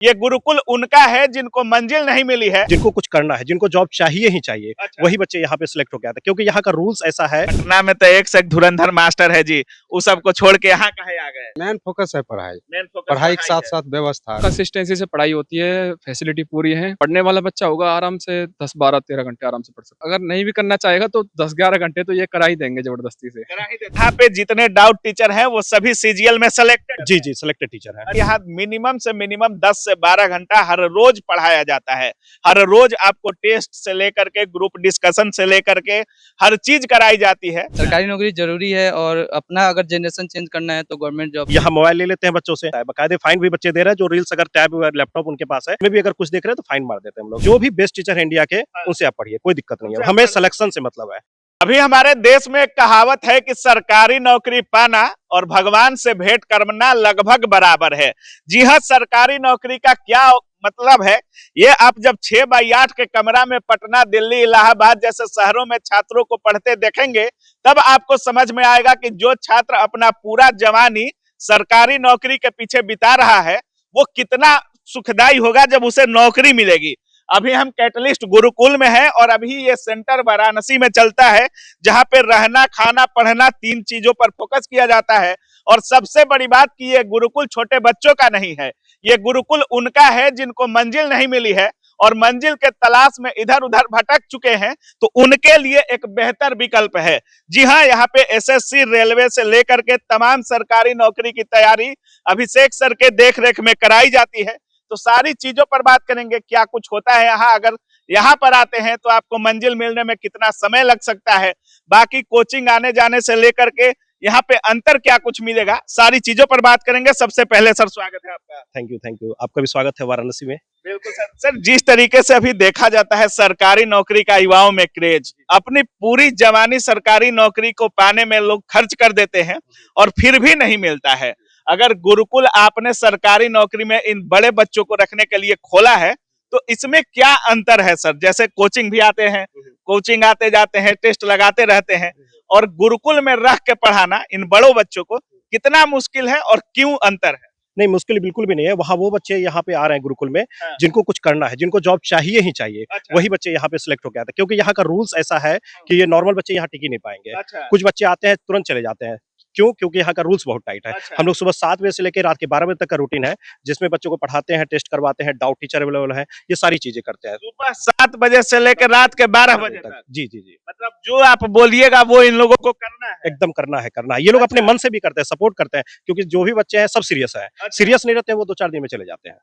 ये गुरुकुल उनका है जिनको मंजिल नहीं मिली है, जिनको कुछ करना है, जिनको जॉब चाहिए ही चाहिए। अच्छा। वही बच्चे यहाँ पे सिलेक्ट होके आते हैं, क्योंकि यहाँ का रूल्स ऐसा है। पटना में तो एक से एक धुरंधर मास्टर है जी, उस सबको छोड़ के यहाँ काहे आ गए? मेन फोकस है पढ़ाई। मेन फोकस पढ़ाई के साथ है। साथ व्यवस्था। कंसिस्टेंसी से पढ़ाई होती है, फैसिलिटी पूरी है। पढ़ने वाला बच्चा होगा आराम से 10, 12, 13 घंटे आराम से पढ़ सकता है। अगर नहीं भी करना चाहेगा तो 10, 11 घंटे तो ये करा ही देंगे जबरदस्ती से। यहाँ पे जितने डाउट टीचर हैं वो सभी सीजीएल में सेलेक्टेड। जी जी, सिलेक्टेड टीचर है। यहाँ मिनिमम से मिनिमम 10 से 12 घंटा हर रोज पढ़ाया जाता है। हर रोज आपको टेस्ट से लेकर के ग्रुप डिस्कशन से लेकर के हर चीज कराई जाती है। सरकारी नौकरी जरूरी है और अपना अगर जनरेशन चेंज करना है तो गवर्नमेंट जॉब। यहाँ मोबाइल ले लेते हैं बच्चों से, बकायदे फाइन भी बच्चे दे रहे हैं। जो रील्स अगर टैब या लैपटॉप उनके पास है, में भी अगर कुछ देख रहे हैं तो फाइन मार देते हैं हम लोग। जो भी बेस्ट टीचर है इंडिया के, उनसे आप पढ़िए, कोई दिक्कत नहीं है। हमें सिलेक्शन से मतलब है। अभी हमारे देश में एक कहावत है कि सरकारी नौकरी पाना और भगवान से भेंट करना लगभग बराबर है। जी हाँ, सरकारी नौकरी का क्या मतलब है, ये आप जब 6x8 के कमरा में पटना, दिल्ली, इलाहाबाद जैसे शहरों में छात्रों को पढ़ते देखेंगे, तब आपको समझ में आएगा कि जो छात्र अपना पूरा जवानी सरकारी नौकरी के पीछे बिता रहा है, वो कितना सुखदाई होगा जब उसे नौकरी मिलेगी। अभी हम कैटलिस्ट गुरुकुल में हैं और अभी ये सेंटर वाराणसी में चलता है, जहां पे रहना, खाना, पढ़ना 3 चीजों पर फोकस किया जाता है। और सबसे बड़ी बात कि ये गुरुकुल छोटे बच्चों का नहीं है, ये गुरुकुल उनका है जिनको मंजिल नहीं मिली है और मंजिल के तलाश में इधर उधर भटक चुके हैं, तो उनके लिए एक बेहतर विकल्प है। जी हाँ, यहाँ पे एसएससी, रेलवे से लेकर के तमाम सरकारी नौकरी की तैयारी अभिषेक सर के देखरेख में कराई जाती है। तो सारी चीजों पर बात करेंगे, क्या कुछ होता है यहाँ, अगर यहाँ पर आते हैं तो आपको मंजिल मिलने में कितना समय लग सकता है, बाकी कोचिंग आने जाने से लेकर के यहाँ पे अंतर क्या कुछ मिलेगा, सारी चीजों पर बात करेंगे। सबसे पहले सर स्वागत है आपका। थैंक यू, आपका भी स्वागत है वाराणसी में। बिल्कुल सर। सर, जिस तरीके से अभी देखा जाता है सरकारी नौकरी का युवाओं में क्रेज, अपनी पूरी जवानी सरकारी नौकरी को पाने में लोग खर्च कर देते हैं और फिर भी नहीं मिलता है। अगर गुरुकुल आपने सरकारी नौकरी में इन बड़े बच्चों को रखने के लिए खोला है, तो इसमें क्या अंतर है सर? जैसे कोचिंग भी आते हैं, कोचिंग आते जाते हैं, टेस्ट लगाते रहते हैं, और गुरुकुल में रख के पढ़ाना इन बड़ों बच्चों को कितना मुश्किल है और क्यों अंतर है? नहीं, मुश्किल बिल्कुल भी नहीं है। वहाँ वो बच्चे यहाँ पे आ रहे हैं गुरुकुल में, जिनको कुछ करना है, जिनको जॉब चाहिए ही चाहिए। अच्छा। वही बच्चे यहाँ पे सिलेक्ट होके आते हैं, क्योंकि यहाँ का रूल्स ऐसा है कि ये नॉर्मल बच्चे यहाँ टिक ही नहीं पाएंगे। अच्छा। कुछ बच्चे आते हैं तुरंत चले जाते हैं। क्यों? क्योंकि यहाँ का रूल्स बहुत टाइट है। अच्छा। हम लोग सुबह 7 बजे से लेकर रात के 12 बजे तक का रूटीन है, जिसमें बच्चों को पढ़ाते हैं, टेस्ट करवाते हैं, डाउट टीचर अवेलेबल है, ये सारी चीजें करते हैं। सुबह 7 बजे से लेकर रात के 12 बजे तक। जी जी जी, मतलब जो आप बोलिएगा वो इन लोगों को करना है। एकदम करना है, करना है। ये लोग अपने मन से भी करते हैं, सपोर्ट करते हैं, क्योंकि जो भी बच्चे हैं सब सीरियस है। अच्छा। सीरियस नहीं रहते हैं वो 2-4 दिन में चले जाते हैं।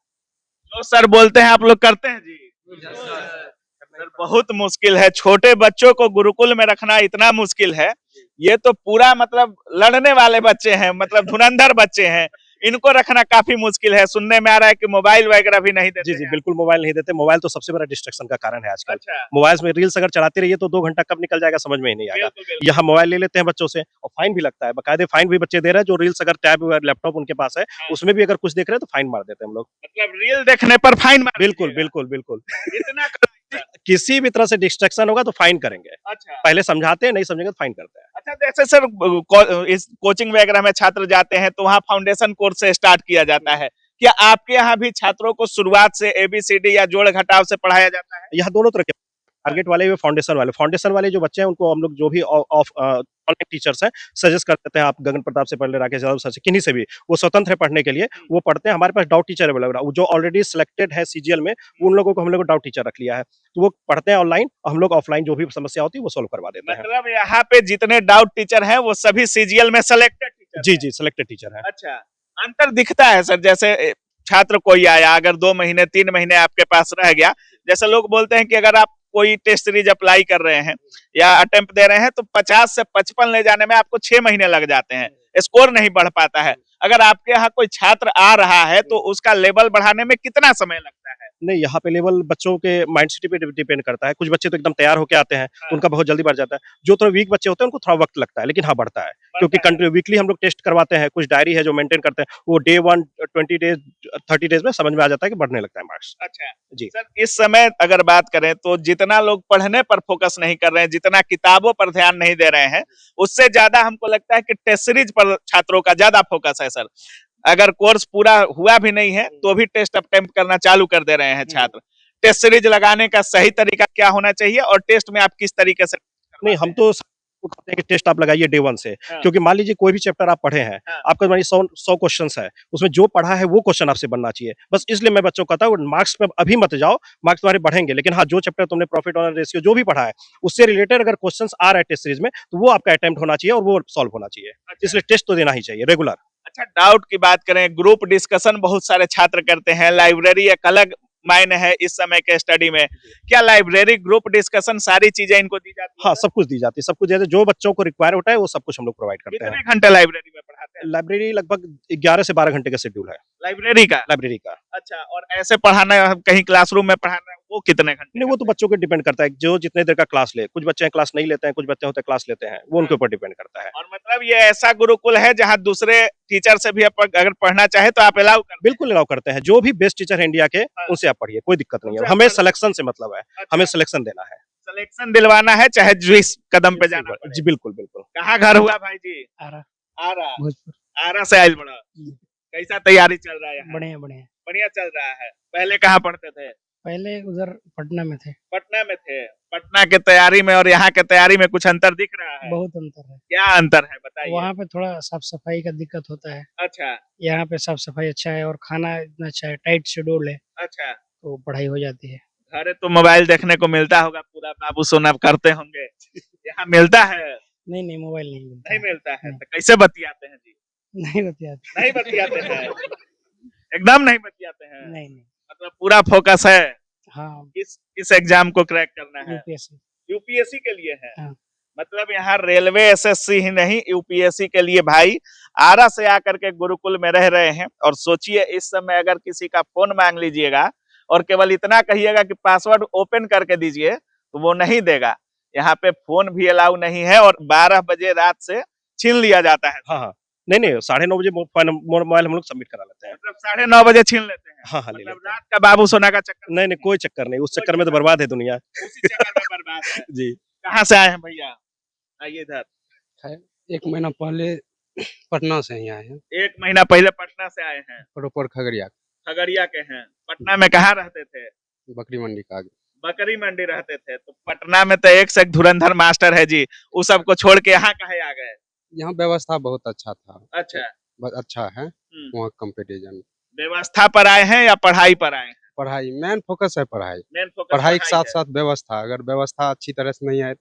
जो सर बोलते हैं आप लोग करते हैं जी? सर, बहुत मुश्किल है, छोटे बच्चों को गुरुकुल में रखना इतना मुश्किल है। ये तो पूरा मतलब लड़ने वाले बच्चे हैं, मतलब धुरंधर बच्चे हैं, इनको रखना काफी मुश्किल है। सुनने में आ रहा है कि मोबाइल वगैरह भी नहीं देते जी जी, हैं। बिल्कुल मोबाइल नहीं देते। मोबाइल तो सबसे बड़ा डिस्ट्रैक्शन का कारण है आजकल। अच्छा। मोबाइल में रील्स अगर चलाते रहिए तो 2 घंटा कब निकल जाएगा समझ में ही नहीं आएगा। बिल्कुल, बिल्कुल। यहाँ मोबाइल ले लेते हैं बच्चों से और फाइन भी लगता है, बकायदे फाइन भी बच्चे दे रहे हैं। जो रील्स अगर टैब या लैपटॉप उनके पास है, उसमें भी अगर कुछ देख रहे हैं तो फाइन मार देते हैं हम लोग। मतलब रील देखने पर फाइन मार बिल्कुल दीजिएगा। बिल्कुल बिल्कुल। इतना किसी भी तरह से डिस्ट्रैक्शन होगा तो फाइन करेंगे। अच्छा। पहले समझाते हैं, नहीं समझेंगे तो फाइन करते हैं। अच्छा, जैसे सर इस कोचिंग वगैरह में छात्र जाते हैं तो वहाँ फाउंडेशन कोर्स से स्टार्ट किया जाता है, क्या आपके यहाँ भी छात्रों को शुरुआत से ABCD या जोड़ घटाव से पढ़ाया जाता है? यहाँ दोनों तरह के टारगेट वाले, फाउंडेशन वाले जो बच्चे हैं उनको हम लोग जो भी ऑनलाइन टीचर्स हैं सजेस्ट कर देते हैं। आप गगन प्रताप से पढ़ ले, राकेश यादव सर से, किन्हीं से भी, वो स्वतंत्र है पढ़ने के लिए, वो पढ़ते हैं। हमारे पास डाउट टीचर अवेलेबल है, जो ऑलरेडी सिलेक्टेड है सीजीएल में, उन लोगों को हम लोग डाउट टीचर रख लिया है, तो वो पढ़ते हैं ऑनलाइन और हम लोग ऑफलाइन जो भी समस्या होती है वो सोल्व करवा देते हैं। मतलब यहाँ पे जितने डाउट टीचर हैं वो सभी सीजीएल में सेलेक्टेड टीचर? जी जी, सिलेक्टेड टीचर है। अच्छा, अंतर दिखता है सर? जैसे छात्र कोई आया, अगर 2 महीने 3 महीने आपके पास रह गया, जैसे लोग बोलते हैं कि अगर आप कोई टेस्ट सीरीज अप्लाई कर रहे हैं या अटेम्प्ट दे रहे हैं तो 50 से 55 ले जाने में आपको 6 महीने लग जाते हैं, स्कोर नहीं बढ़ पाता है। अगर आपके यहाँ कोई छात्र आ रहा है तो उसका लेवल बढ़ाने में कितना समय लगता है? नहीं, यहाँ पे लेवल बच्चों के माइंडसेट पे डिपेंड करता है। कुछ बच्चे तो एकदम तैयार होके आते हैं, तो उनका बहुत जल्दी बढ़ जाता है। जो थोड़ा वीक बच्चे होते हैं उनको थोड़ा वक्त लगता है, लेकिन हाँ बढ़ता है, क्योंकि कंटिन्यू वीकली हम लोग टेस्ट करवाते हैं। कुछ डायरी है जो मेंटेन करते हैं, वो डे 1 20 डेज 30 डेज में समझ में आ जाता है कि बढ़ने लगता है मार्क्स। अच्छा जी सर, इस समय अगर बात करें तो जितना लोग पढ़ने पर फोकस नहीं कर रहे हैं, जितना किताबों पर ध्यान नहीं दे रहे हैं, उससे ज्यादा हमको लगता है कि टेस्ट सीरीज पर छात्रों का ज्यादा फोकस है सर। अगर कोर्स पूरा हुआ भी नहीं है तो भी टेस्ट अटेम्प्ट करना चालू कर दे रहे हैं छात्र। टेस्ट सीरीज लगाने का सही तरीका क्या होना चाहिए और टेस्ट में आप किस तरीके से नहीं, हम तो सबको कहते हैं कि टेस्ट आप लगाइए डे 1 से, हाँ। क्योंकि मान लीजिए कोई भी चैप्टर आप पढ़े हैं, हाँ। आपका मान 100 क्वेश्चंस है, उसमें जो पढ़ा है वो क्वेश्चन आपसे बनना चाहिए। बस इसलिए मैं बच्चों को कहता हूँ मार्क्स पे अभी मत जाओ, मार्क्स तुम्हारे बढ़ेंगे, लेकिन हाँ, जो चैप्टर तुमने प्रॉफिट और रेशियो जो भी पढ़ा है, उससे रिलेटेड अगर क्वेश्चंस आ रहा है टेस्ट सीरीज में, तो वो आपका अटेम्प्ट होना चाहिए और वो सॉल्व होना चाहिए। इसलिए टेस्ट तो देना ही चाहिए रेगुलर। अच्छा, डाउट की बात करें, ग्रुप डिस्कशन बहुत सारे छात्र करते हैं, लाइब्रेरी एक अलग मायने है इस समय के स्टडी में। क्या लाइब्रेरी, ग्रुप डिस्कशन, सारी चीजें इनको दी जाती है? हाँ, सब कुछ दी जाती है, सब कुछ जैसे जो बच्चों को रिक्वायर होता है वो सब कुछ हम लोग प्रोवाइड करते हैं। कितने घंटे लाइब्रेरी में पढ़ाते हैं? लाइब्रेरी लगभग 11 से 12 घंटे का शेड्यूल है लाइब्रेरी का? अच्छा, और ऐसे पढ़ाना कहीं क्लासरूम में पढ़ाना वो कितने घंटे? नहीं, वो तो बच्चों पे डिपेंड करता है, जो जितने देर का क्लास ले। कुछ बच्चे क्लास नहीं लेते हैं, कुछ बच्चे होते हैं क्लास लेते हैं, वो उनके ऊपर डिपेंड करता है। और मतलब ये ऐसा गुरुकुल है जहाँ दूसरे टीचर से भी अगर पढ़ना चाहे तो आप अलाउ कर? बिल्कुल अलाउ करते हैं, जो भी बेस्ट टीचर है इंडिया के, उनसे आप पढ़िए, कोई दिक्कत नहीं है। हमें सिलेक्शन से मतलब है, हमें सिलेक्शन देना है, सिलेक्शन दिलवाना है, चाहे जिस कदम पे जाना पड़े। जी बिल्कुल बिल्कुल। कहाँ घर हुआ भाई जी? आरा आरा। भोजपुर। आरा से आइल बड़ा। कैसा तैयारी चल रहा है यहाँ? बढ़िया बढ़िया। बढ़िया चल रहा है। पहले कहाँ पढ़ते थे? पहले उधर पटना में थे। पटना में थे। पटना के तैयारी में और यहाँ के तैयारी में कुछ अंतर दिख रहा है? बहुत अंतर है। क्या अंतर है बताइए? वहाँ पे थोड़ा साफ सफाई का दिक्कत होता है। अच्छा यहाँ पे साफ सफाई अच्छा है और खाना इतना अच्छा है, टाइट शेड्यूल है, अच्छा। तो पढ़ाई हो जाती है। घरे तो मोबाइल देखने को मिलता होगा, पूरा बाबू सोना करते होंगे। यहाँ मिलता है? नहीं मोबाइल नहीं मिलता। नहीं मिलता है नहीं। तो कैसे बतियाते हैं जी? नहीं बतियाते। नहीं बतियाते हैं? एकदम नहीं बतियाते हैं? नहीं। मतलब पूरा फोकस है हाँ, इस एग्जाम को क्रैक करना है। यूपीएससी। यूपीएससी के लिए है? हाँ। मतलब यहाँ रेलवे एसएससी ही नहीं, यूपीएससी के लिए भाई आरा से आकर के गुरुकुल में रह रहे हैं। और सोचिए इस समय अगर किसी का फोन मांग लीजिएगा और केवल इतना कहिएगा कि पासवर्ड ओपन करके दीजिए तो वो नहीं देगा। यहाँ पे फोन भी अलाउ नहीं है और 12 बजे रात से छीन लिया जाता है। हाँ, नहीं 9:30 बजे मोबाइल हम लोग सबमिट करा लेते हैं। मतलब 9:30 बजे छीन लेते हैं? हाँ, ले मतलब लेते हैं। रात का बाबू सोना का चक्कर? नहीं कोई चक्कर नहीं, उस चक्कर में तो बर्बाद है दुनिया। उसी चक्कर में बर्बाद है। जी। कहाँ से आए हैं भैया? आइए इधर। 1 महीना पहले पटना से ही आए हैं। 1 महीना पहले पटना से आए हैं? प्रॉपर खगड़िया, खगड़िया के हैं। पटना में कहाँ रहते थे? बकरी मंडी का आगे। बकरी मंडी रहते थे। तो पटना में तो एक से एक धुरंधर मास्टर है जी, उस सबको छोड़ के यहाँ काहे आ गए? यहाँ व्यवस्था बहुत अच्छा था। अच्छा। अच्छा है वहाँ कंपटीशन। व्यवस्था पर आए हैं या पढ़ाई पर आए हैं? पढ़ाई मेन फोकस है, पढ़ाई। मेन फोकस पढ़ाई के साथ है। साथ व्यवस्था, अगर व्यवस्था अच्छी तरह से नहीं है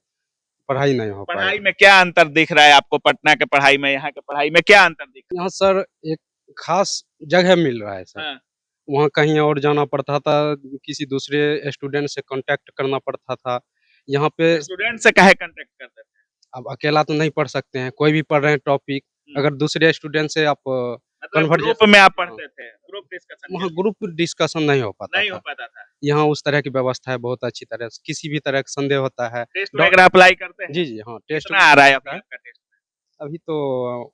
पढ़ाई नहीं हो पढ़ाई पाएगी। में क्या अंतर दिख रहा है आपको? पटना के पढ़ाई में यहाँ के पढ़ाई में क्या अंतर दिख यहाँ सर एक खास जगह मिल रहा है सर। हाँ। वहाँ कहीं और जाना पड़ता था, किसी दूसरे स्टूडेंट से कांटेक्ट करना पड़ता था। यहाँ पे रहा? स्टूडेंट से काहे कांटेक्ट करते थे? अब अकेला तो नहीं पढ़ सकते हैं, कोई भी पढ़ रहे हैं टॉपिक, अगर दूसरे स्टूडेंट से आप मतलब ग्रुप में आप पढ़ते थे? Group discussion? वहाँ ग्रुप डिस्कशन नहीं हो पाता नहीं था। हो पाता था। यहाँ उस तरह की व्यवस्था है बहुत अच्छी तरह से, किसी भी तरह का संदेह होता है। टेस्ट वगैरह अप्लाई करते हैं? जी हाँ, टेस्ट कितना आ रहा है अभी आपका टेस्ट? अभी तो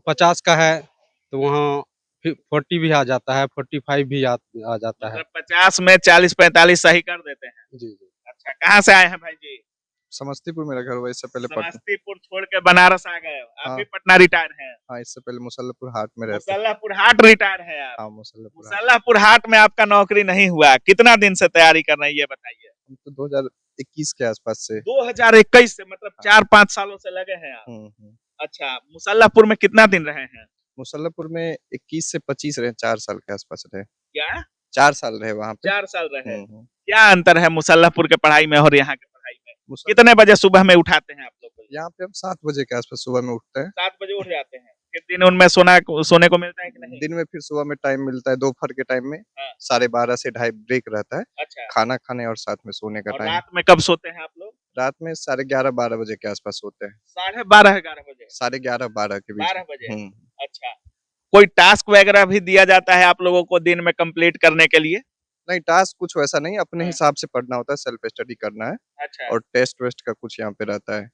50 का है, तो वहाँ 40 भी आ जाता है, 45 भी आ जाता है। मतलब 50 में 40-45 सही कर देते हैं? जी। अच्छा, कहाँ से आए हैं भाई जी? समस्तीपुर मेरा घर हुआ, इससे पहले पटना। समस्तीपुर छोड़ के बनारस आ गए? आप हाँ। भी पटना रिटायर हैं? हाँ, इससे पहले मुसल्लपुर हाट में रहते। मुसल्लापुर हाट रिटायर है आप? हाँ, मुसल्लपुर हाट। मुसल्लापुर हाट में आपका नौकरी नहीं हुआ, कितना दिन से तैयारी कर रहे हैं ये बताइए? हम तो 2021 के आसपास से। 2021 से, मतलब 4-5 सालों से लगे हैं आप? अच्छा, मुसल्लापुर में कितना दिन रहे हैं? मुसल्लपुर में 21 से 25 रहे, 4 साल के आसपास रहे। क्या? 4 साल रहे वहाँ पे। 4 साल रहे। हम्म। क्या अंतर है मुसल्लापुर के पढ़ाई में और यहाँ के पढ़ाई में? मुसल्ल- कितने बजे सुबह में उठाते हैं आप लोग को? यहाँ पे हम 7 बजे के आसपास सुबह में उठते हैं। 7 बजे उठ जाते हैं। फिर दिन उनमें सोने को मिलता है कि नहीं? दिन में फिर सुबह में टाइम मिलता है, दोपहर के टाइम में हाँ। 12:30 से 2:30 ब्रेक रहता है, अच्छा। खाना खाने और साथ में सोने का और टाइम। रात में कब सोते हैं आप लोग? रात में 11:30-12 बजे के आसपास सोते हैं। 12:30-11 बजे? 11:30-12 के बीच 12 बजे? में। अच्छा, कोई टास्क वगैरह भी दिया जाता है आप लोगों को दिन में कंप्लीट करने के लिए? नहीं, टास्क कुछ वैसा नहीं, अपने हाँ। हिसाब से पढ़ना होता है, सेल्फ स्टडी करना है। अच्छा। और टेस्ट वेस्ट का कुछ यहाँ पे रहता है।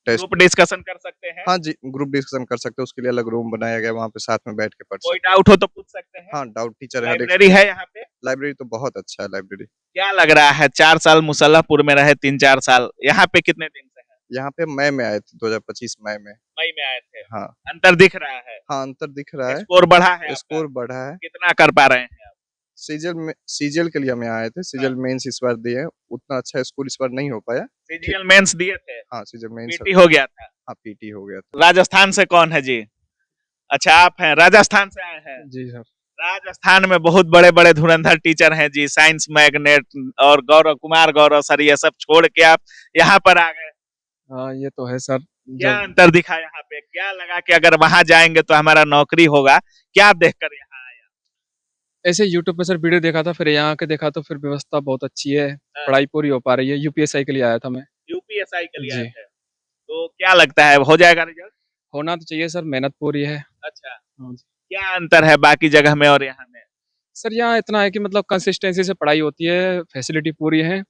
टेस्ट ग्रुप डिस्कशन कर सकते हैं? हाँ जी, ग्रुप डिस्कशन कर सकते हैं, उसके लिए अलग रूम बनाया गया है, वहाँ पे साथ में बैठ के पढ़ कोई सकते हैं। डाउट हो तो पूछ सकते हैं? हाँ, डाउट टीचर है। लाइब्रेरी है यहाँ पे? लाइब्रेरी तो बहुत अच्छा है लाइब्रेरी। क्या लग रहा है 4 साल मुसल्लापुर में रहे, 3-4 साल यहाँ पे कितने दिन से है? यहाँ पे मई में आए थे, 2025 मई में। मई में आए थे। हाँ अंतर दिख रहा है, हाँ, अंतर दिख रहा है। स्कोर बढ़ा है आपका? स्कोर बढ़ा है। कितना कर पा रहे हैं आप? सीजीएल के लिए हम यहाँ आए थे। सीजीएल मेंस इस बार दिए, उतना अच्छा स्कोर इस बार नहीं हो पाया। सीजीएल मेंस दिए थे, हाँ, सीजीएल मेंस पीटी हो गया था। हाँ, पीटी हो गया था। राजस्थान से कौन है जी? अच्छा आप हैं, राजस्थान से आए हैं। जी सर। राजस्थान में बहुत बड़े बड़े धुरंधर टीचर हैं जी, साइंस मैग्नेट और कुमार गौरव सर, ये सब छोड़ के आप यहाँ पर आ गए। हाँ ये तो है सर। क्या जब अंतर दिखा यहाँ पे? क्या लगा कि अगर वहां जाएंगे तो हमारा नौकरी होगा? क्या देखकर यहाँ आया? ऐसे यूट्यूब पे सर वीडियो देखा था, फिर यहाँ के देखा तो फिर व्यवस्था बहुत अच्छी है, पढ़ाई पूरी हो पा रही है। यूपीएसआई के लिए आया था मैं। यूपीएसआई के लिए जी। आए थे, तो क्या लगता है हो जाएगा रिजल्ट? होना तो चाहिए सर, मेहनत पूरी है। अच्छा, हाँ जी। क्या अंतर है बाकी जगह में और यहाँ में? सर यहाँ इतना है कि मतलब कंसिस्टेंसी से पढ़ाई होती है, फैसिलिटी पूरी है।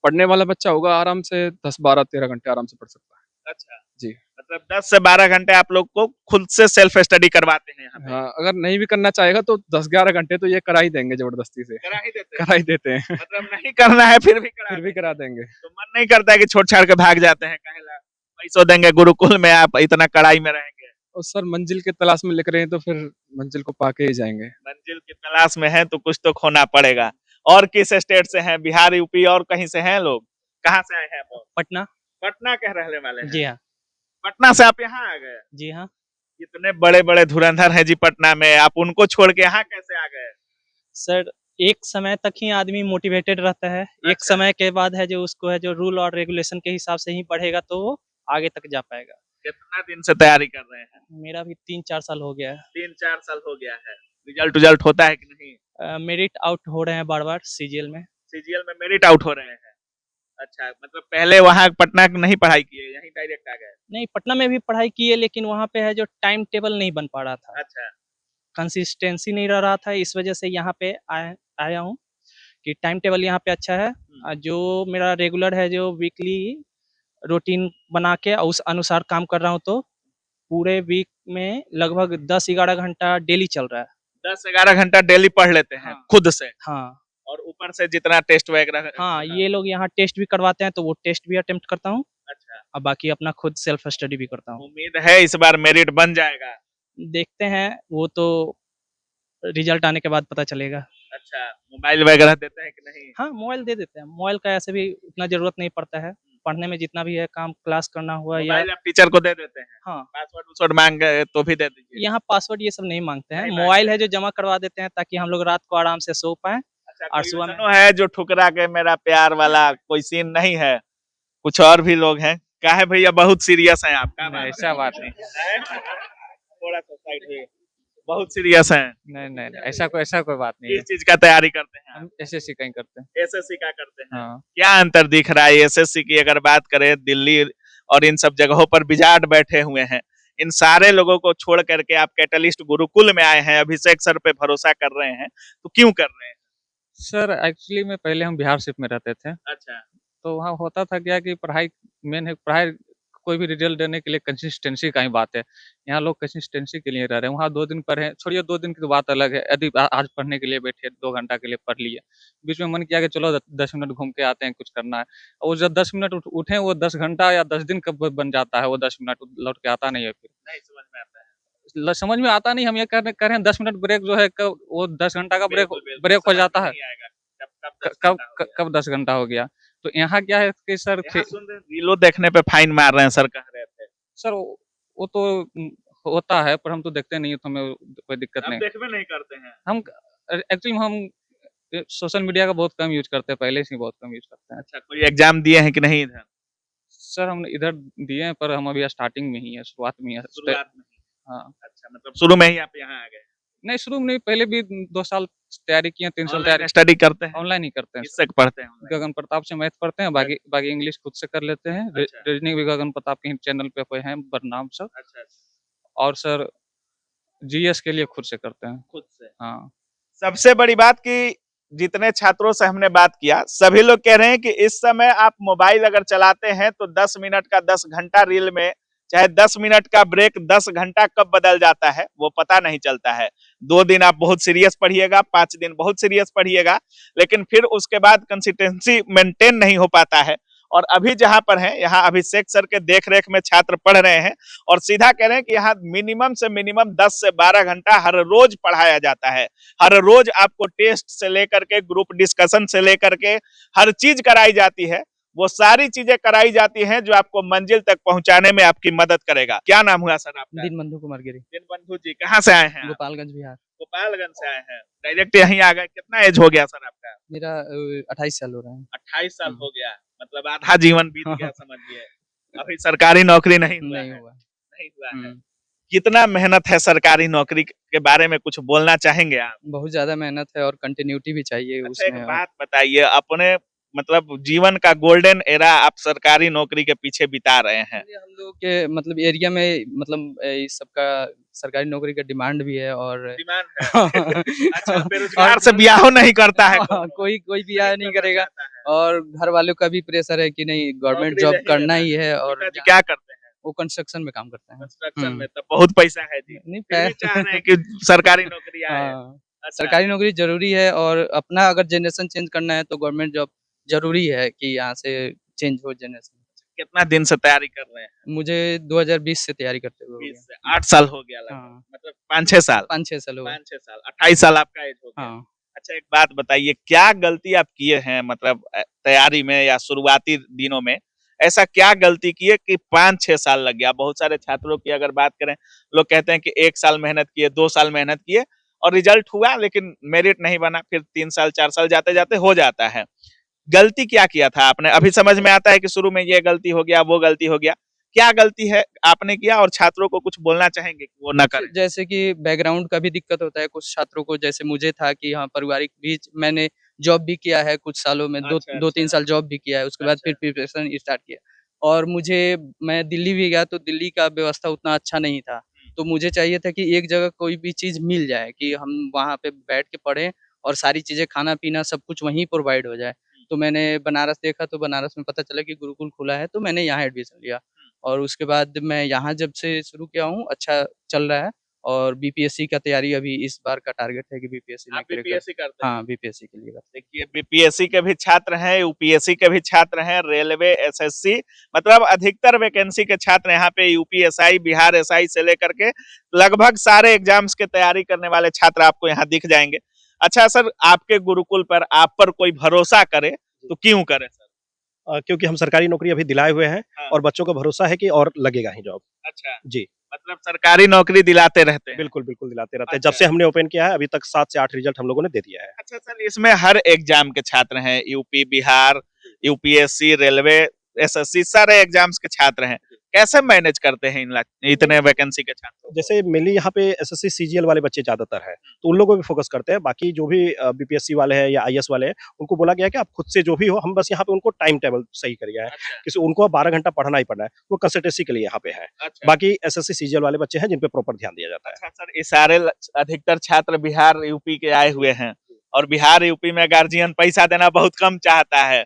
पढ़ने वाला बच्चा होगा आराम से 10, 12, 13 घंटे आराम से पढ़ सकता है। अच्छा जी। मतलब 10 से 12 घंटे आप लोग को खुद से सेल्फ स्टडी करवाते हैं यहाँ पे? हाँ, अगर नहीं भी करना चाहेगा तो 10, 11 घंटे तो ये करा ही देंगे जबरदस्ती से। करा ही देते हैं? करा ही देते हैं। मतलब नहीं करना है फिर भी फिर भी करा देंगे। तो मन नहीं करता है कि छोड़ छाड़ के भाग जाते हैं? कहेला पैसों देंगे गुरुकुल में, आप इतना कड़ाई में रहेंगे। और सर मंजिल की तलाश में लिख रहे हैं तो फिर मंजिल को पाके ही जाएंगे। मंजिल की तलाश में है तो कुछ तो खोना पड़ेगा। और किस स्टेट से हैं? बिहार, यूपी और कहीं से हैं लोग? कहाँ से आए हैं आप? पटना। पटना के रहने वाले हैं? जी हाँ। पटना से आप यहाँ आ गए? जी हाँ। इतने बड़े बड़े धुरंधर हैं जी पटना में, आप उनको छोड़ के यहाँ कैसे आ गए? सर एक समय तक ही आदमी मोटिवेटेड रहता है, एक अच्छा। समय के बाद है जो उसको है जो रूल और रेगुलेशन के हिसाब से ही पढ़ेगा तो वो आगे तक जा पाएगा। कितना दिन से तैयारी कर रहे हैं? मेरा भी 3-4 साल हो गया है। 3-4 साल हो गया है। रिजल्ट होता है कि नहीं? मेरिट आउट हो रहे हैं बार-बार सीजीएल में। सीजीएल में मेरिट आउट हो रहे हैं। अच्छा, मतलब पहले वहाँ पटना नहीं पढ़ाई किए, यहीं डायरेक्ट आ गए? नहीं, पटना में भी पढ़ाई की है लेकिन वहाँ पे है जो टाइम टेबल नहीं बन पा रहा था, अच्छा, कंसिस्टेंसी नहीं रह रहा था, इस वजह से यहाँ पे आया हूँ कि टाइम टेबल यहाँ पे अच्छा है। जो मेरा रेगुलर है जो वीकली रूटीन बना के उस अनुसार काम कर रहा हूँ तो पूरे वीक में लगभग 10-11 घंटा डेली चल रहा है। 10-11 घंटा डेली पढ़ लेते हैं हाँ। खुद से? हाँ। और ऊपर से जितना टेस्ट वगैरह? हाँ, ये लोग यहाँ टेस्ट भी करवाते हैं तो वो टेस्ट भी अटेम्प्ट करता हूँ अच्छा, और बाकी अपना खुद सेल्फ स्टडी भी करता हूँ। उम्मीद है इस बार मेरिट बन जाएगा? देखते हैं, वो तो रिजल्ट आने के बाद पता चलेगा। अच्छा, मोबाइल वगैरह देते हैं कि नहीं? हाँ, मोबाइल दे देते हैं, मोबाइल का ऐसे भी उतना जरूरत नहीं पड़ता है, पढ़ने में जितना भी है काम क्लास करना हुआ या मोबाइल आप टीचर को दे देते हैं? हाँ, पासवर्ड उसवर्ड मांगे तो भी दे दीजिए? यहाँ पासवर्ड ये सब नहीं मांगते हैं, नहीं मोबाइल है जो जमा करवा देते हैं ताकि हम लोग रात को आराम से सो पाएं। अच्छा, और कोई सुबह में वैसनो है जो ठुकरा के मेरा प्यार वाला कोई सीन नहीं है? कुछ और भी लोग हैं? काहे भैया बहुत सीरियस हैं आप? ऐसा बात नहीं। थोड़ा सा साइड हुए, बहुत सीरियस हैं। नहीं, ऐसा कोई बात नहीं किस चीज का तैयारी करते हैं? हम एसएससी कहीं करते हैं। एसएससी का करते हैं? हाँ। क्या अंतर दिख रहा है? एसएससी की अगर बात करें, दिल्ली और इन सब जगहों पर बिजाट बैठे हुए हैं, इन सारे लोगों को छोड़ करके आप कैटलिस्ट गुरुकुल में आए हैं, अभिषेक सर पे भरोसा कर रहे हैं, तो क्यों कर रहे हैं? सर एक्चुअली में पहले हम बिहार शिफ्ट में रहते थे, अच्छा, तो वहाँ होता था क्या कि पढ़ाई मेन है, पढ़ाई कोई भी रिजल्ट देने के लिए कंसिस्टेंसी का ही बात है। यहाँ लोग कंसिस्टेंसी के लिए रह रहे हैं, वहाँ 2 दिन पढ़े, छोड़िए 2 दिन की तो बात अलग है। यदि आज पढ़ने के लिए बैठे 2 घंटा के लिए पढ़ लिए, बीच में मन किया कि चलो 10 मिनट घूम के आते हैं, कुछ करना है, और जब 10 मिनट उठे वो 10 घंटा या 10 दिन कब बन जाता है, वो 10 मिनट लौट के आता नहीं है। फिर नहीं समझ में आता है। समझ में आता नहीं, हम ये कर रहे हैं 10 मिनट ब्रेक जो है कब वो 10 घंटा का बिल्कुल, बिल्कुल, ब्रेक हो समझ जाता में है। नहीं आएगा। कब 10 घंटा हो गया? कब 10 घंटा हो गया? तो यहाँ क्या है कि सर यहाँ सुन रहे हैं, रीलो देखने पे फाइन मार रहे हैं सर, कह रहे थे। सर वो तो होता है, पर हम तो देखते नहीं है, तो हमें कोई दिक्कत आप नहीं। देखबे नहीं करते हैं? हम एक्चुअली हम सोशल मीडिया का बहुत कम यूज करते हैं, पहले से ही बहुत कम यूज करते हैं। अच्छा, कोई एग्जाम दिए हैं कि नहीं इधर? सर हम इधर दिए हैं, पर हम अभी स्टार्टिंग में ही है, शुरुआत में ही है। शुरुआत में ही? हाँ। अच्छा, मतलब शुरू में ही आप यहाँ आ गए? नहीं, शुरू में नहीं, पहले भी 2 साल तैयारी किए, 3 साल तैयारी। स्टडी करते हैं? ऑनलाइन ही करते हैं। किससे पढ़ते हैं? गगन प्रताप से मैथ पढ़ते हैं, बाकी इंग्लिश खुद से कर लेते हैं। अच्छा। रीजनिंग भी गगन प्रताप के चैनल पे कोई है बरनाम सर। अच्छा, और सर जीएस के लिए खुद से करते हैं। खुद से? हाँ। सबसे बड़ी बात कि जितने छात्रों से हमने बात किया, सभी लोग कह रहे हैं कि इस समय आप मोबाइल अगर चलाते हैं तो 10 मिनट का 10 घंटा रील में, चाहे 10 मिनट का ब्रेक 10 घंटा कब बदल जाता है वो पता नहीं चलता है। 2 दिन आप बहुत सीरियस पढ़िएगा, 5 दिन बहुत सीरियस पढ़िएगा, लेकिन फिर उसके बाद कंसिस्टेंसी मेंटेन नहीं हो पाता है और अभी जहां पर हैं यहाँ अभिषेक सर के देख रेख में छात्र पढ़ रहे हैं और सीधा कह रहे हैं कि यहाँ मिनिमम से मिनिमम 10 से 12 घंटा हर रोज पढ़ाया जाता है। हर रोज आपको टेस्ट से लेकर के ग्रुप डिस्कशन से लेकर के हर चीज कराई जाती है। वो सारी चीजें कराई जाती हैं जो आपको मंजिल तक पहुंचाने में आपकी मदद करेगा। क्या नाम हुआ सर आपका? दीनबंधु कुमार गिरी, दीनबंधु जी, कहाँ से आए हैं आप? गोपालगंज बिहार। गोपालगंज से आए हैं, डायरेक्ट यहीं आ गए। कितना एज हो गया सर आपका? मेरा 28 साल हो रहा है। 28 साल हो गया, मतलब आधा जीवन बीत गया समझिए। अभी सरकारी नौकरी नहीं हुआ नहीं है, हुआ। नहीं हुआ है। हम्म, कितना मेहनत है सरकारी नौकरी के बारे में कुछ बोलना चाहेंगे आप? बहुत ज्यादा मेहनत है और कंटिन्यूटी भी चाहिए अच्छा, एक उसमें। बात बताइए, अपने मतलब जीवन का गोल्डन एरा आप सरकारी नौकरी के पीछे बिता रहे हैं। हम लोग के मतलब एरिया में मतलब इस सबका सरकारी नौकरी का डिमांड भी है और डिमांड है। अच्छा, बेरोजगार से ब्याह नहीं करता है कोई बियाह नहीं करेगा और घर वालों का भी प्रेशर है कि नहीं गवर्नमेंट नौकरी जॉब नहीं करना लेना ही है। और पिताजी क्या करते हैं? वो कंस्ट्रक्शन में काम करते हैं। कंस्ट्रक्शन में तब बहुत पैसा है जी, नहीं फिर भी चाह रहे हैं कि सरकारी नौकरी आए। हाँ, अच्छा, सरकारी नौकरी जरूरी है और अपना अगर जनरेशन चेंज करना है तो गवर्नमेंट जॉब जरूरी है कि यहाँ से चेंज हो जनरेशन। कितना दिन से तैयारी कर रहे हैं? मुझे 2020 से तैयारी करते हुए हो 20 से गया। 8 साल हो गया लगभग, हाँ, मतलब 5-6 साल। 5-6 साल हो गए। 5-6 साल, 28 साल आपका एज हो गया। हाँ, अच्छा, एक बात बताइए, क्या गलती आप किए हैं मतलब तैयारी में या शुरुआती दिनों में? ऐसा क्या गलती किए कि 5-6 साल लग गया? बहुत सारे छात्रों की अगर बात करें, लोग कहते हैं कि 1 साल मेहनत किए, 2 साल मेहनत किए और रिजल्ट हुआ लेकिन मेरिट नहीं बना, फिर 3 साल 4 साल जाते-जाते हो जाता है। गलती क्या किया था आपने? अभी समझ में आता है कि शुरू में ये गलती हो गया, वो गलती हो गया। क्या गलती है आपने किया और छात्रों को कुछ बोलना चाहेंगे कि वो ना करें? जैसे कि बैकग्राउंड का भी दिक्कत होता है कुछ छात्रों को, जैसे मुझे था कि हाँ पारिवारिक भी मैंने जॉब भी किया है कुछ सालों में, अच्छा, 2-3 अच्छा। साल जॉब भी किया है, उसके बाद अच्छा। फिर प्रिपरेशन स्टार्ट किया। और मैं दिल्ली भी गया तो दिल्ली का व्यवस्था उतना अच्छा नहीं था, तो मुझे चाहिए था कि एक जगह कोई भी चीज़ मिल जाए कि हम वहाँ पे बैठ के पढ़ें और सारी चीज़ें खाना-पीना सब कुछ वहीं प्रोवाइड हो जाए। तो मैंने बनारस देखा तो बनारस में पता चला कि गुरुकुल खुला है, तो मैंने यहाँ एडमिशन लिया और उसके बाद मैं यहाँ जब से शुरू किया हूँ, अच्छा चल रहा है और बीपीएससी का तैयारी अभी इस बार का टारगेट है कि बीपीएससी में आप क्लियर कर। बीपीएससी करते हैं? हाँ, बीपीएससी के लिए करते देखिए, बीपीएससी के भी छात्र हैं, यूपीएससी के भी छात्र हैं, रेलवे, एसएससी, मतलब अधिकतर वैकेंसी के छात्र यहाँ पे यूपी एसआई, बिहार एसआई से लेकर के लगभग सारे एग्जाम्स की तैयारी करने वाले छात्र आपको यहाँ दिख जाएंगे। अच्छा सर, आपके गुरुकुल पर आप पर कोई भरोसा करे तो क्यों करे सर? क्योंकि हम सरकारी नौकरी अभी दिलाए हुए हैं हाँ। और बच्चों को भरोसा है कि और लगेगा ही जॉब। अच्छा, जी, मतलब सरकारी नौकरी दिलाते रहते हैं। बिल्कुल, बिल्कुल दिलाते रहते हैं। अच्छा। जब से हमने ओपन किया है अभी तक 7 से 8 रिजल्ट हम लोगों ने दे दिया है। अच्छा सर, इसमें हर एग्जाम के छात्र हैं, UP, Bihar, UPSC, railway, SSC, सारे एग्जाम्स के छात्र हैं। कैसे मैनेज करते हैं इतने वैकेंसी के छात्रों को? जैसे मेनली यहाँ पे एसएससी सीजीएल वाले बच्चे ज्यादातर हैं, तो उन लोगों पे फोकस करते हैं। बाकी जो भी बीपीएससी वाले हैं या आईएएस वाले हैं, उनको बोला गया है कि आप खुद से जो भी हो, हम बस यहाँ पे उनको टाइम टेबल सही कर गया है। अच्छा, किसी उनको 12 घंटा पढ़ना ही पड़ना है, वो कंसल्टेंसी के लिए यहाँ पे है। अच्छा। बाकी एसएससी सीजीएल वाले बच्चे हैं जिन पे प्रॉपर ध्यान दिया जाता है। अच्छा सर, ये सारे अधिकतर छात्र बिहार यूपी के आए हुए हैं और बिहार यूपी में गार्जियन पैसा देना बहुत कम चाहता है।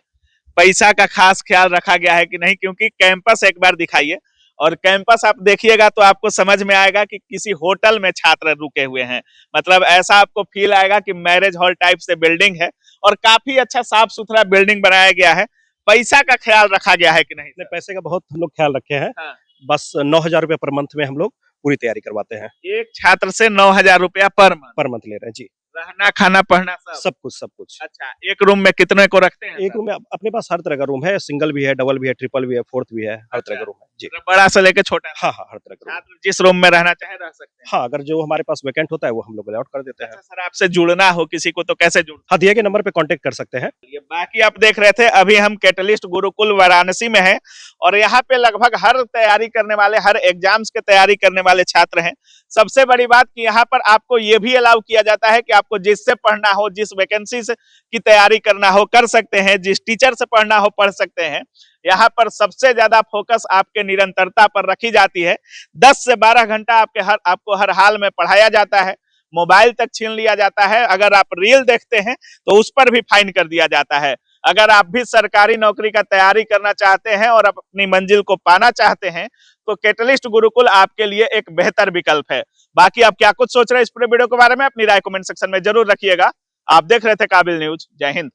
पैसा का खास ख्याल रखा गया है कि नहीं? क्योंकि कैंपस एक बार दिखाइए और कैंपस आप देखिएगा तो आपको समझ में आएगा कि किसी होटल में छात्र रुके हुए हैं। मतलब ऐसा आपको फील आएगा कि मैरिज हॉल टाइप से बिल्डिंग है और काफी अच्छा साफ सुथरा बिल्डिंग बनाया गया है। पैसा का ख्याल रखा गया है कि नहीं अपने सर? पैसे का बहुत हम लोग ख्याल रखे हैं। हाँ। बस 9,000 रुपए पर मंथ में हम लोग पूरी तैयारी करवाते हैं। एक छात्र से 9,000 रुपया पर मंथ ले रहे हैं जी। रहना, खाना, पढ़ना सब? सब कुछ। अच्छा, एक रूम में कितने को रखते हैं एक सर? रूम में अपने पास हर तरह का रूम है, सिंगल भी है, डबल भी है, ट्रिपल भी है, फोर्थ भी है, हर तरह अच्छा। का रूम है जी। मतलब बड़ा से लेके छोटा? हाँ, हर तरह का रूम। छात्र जिस रूम में रहना चाहे रह सकते हैं। हाँ, अगर जो हमारे पास वैकेंट होता है वो हम लोग अलॉट कर देते हैं। अच्छा सर, आपसे जुड़ना हो किसी को तो कैसे जुड़? हाँ, दिए गए नंबर पे कांटेक्ट कर सकते हैं। ये बाकी आप देख रहे थे, अभी हम कैटलिस्ट गुरुकुल वाराणसी में हैं और यहाँ पे लगभग हर तैयारी करने वाले, हर एग्जाम्स के तैयारी करने वाले छात्र हैं। सबसे बड़ी बात कि यहाँ पर आपको ये भी अलाउ किया जाता है कि आपको जिससे पढ़ना हो, जिस वैकेंसी से की तैयारी करना हो कर सकते हैं, जिस टीचर से पढ़ना हो पढ़ सकते हैं। यहाँ पर सबसे ज्यादा फोकस आपके निरंतरता पर रखी जाती है। 10 से 12 घंटा आपको हर हाल में पढ़ाया जाता है। मोबाइल तक छीन लिया जाता है। अगर आप रील देखते हैं तो उस पर भी फाइन कर दिया जाता है। अगर आप भी सरकारी नौकरी का तैयारी करना चाहते हैं और अपनी मंजिल को पाना चाहते हैं तो कैटलिस्ट गुरुकुल आपके लिए एक बेहतर विकल्प है। बाकी आप क्या कुछ सोच रहे हैं इस पूरे वीडियो के बारे में? अपनी राय कमेंट सेक्शन में जरूर रखिएगा। आप देख रहे थे काबिल न्यूज। जय हिंद।